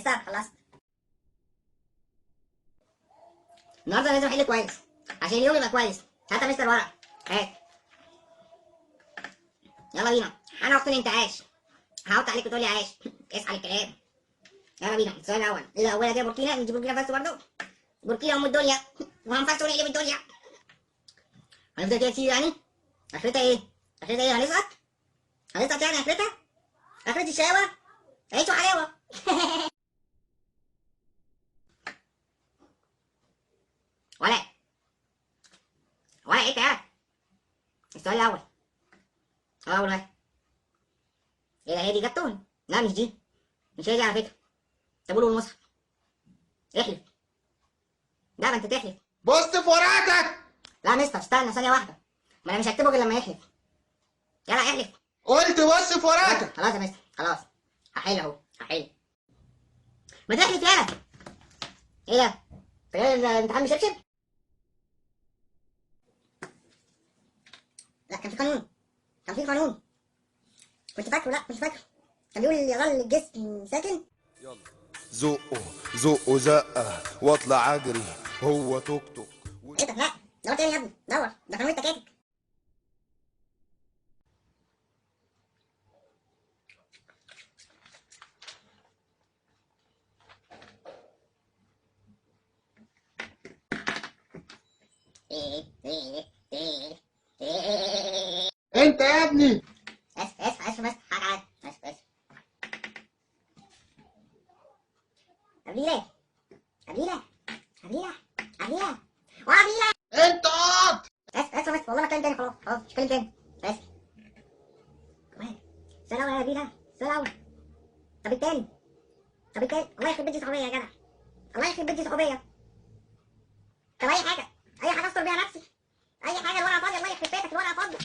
لسه خلصت. النهارده لازم احل كويس عشان اليوم يبقى كويس. هات يا مستر ورق، هات. يلا بينا. انا اختي انت عاش. هحط عليك وتقول لي عاش. اسحل الكلام. يلا بينا. السؤال الاول، الاولى دي بوركينا، نجيب بوركينا فاسو برضه. بوركينا ام الدنيا وهنفسر ونقلب الدنيا. هنفضل كده كتير يعني. اخرتها ايه؟ اخرتها ايه؟ هنسقط؟ هنسقط يعني اخرتها؟ اخرة الشقاوة عيش وحلاوة. ولا ولا ايه تعالى. السؤال الاول. اه والله. ايه ده؟ هي دي جاتون؟ لا مش دي. مش هي دي على فكرة. طب قولوا المصحف. احلف. لا ما انت تحلف. بص في ورقتك. لا يا مستر استنى ثانية واحدة. ما انا مش هكتبه غير لما يحلف. يلا احلف. قلت بص في ورقتك. خلاص يا مستر خلاص. هحل اهو هحل. ما تحلف يالا. ايه ده؟ انت جاي الامتحان مشبشب؟ لا كان في قانون. كان في قانون. كنت فاكره. لا كنت فاكره. كان بيقول يظل الجسم ساكن. يلا زقه زقه زقه واطلع اجري هو توك توك. ايه ده؟ لا دور تاني يا ابني دور. ده قانون التكاتك. انت يا ابني. اسف بس حاجة عادي. اسف. قبيلة قبيلة قبيلة وقبيلة. انت قاط. اسف بس والله ما اتكلم تاني. خلاص مش هتكلم تاني. اسف. كمان السؤال الأول يا قبيلة. السؤال الأول. طب التاني الله يخرب بيتي صحوبية يا جدع. الله يخرب بيتي صحوبية. طب أي حاجة أستر بيها نفسي. أي حاجة الورقة فاضية. الله يخرب بيتك الورقة فاضية.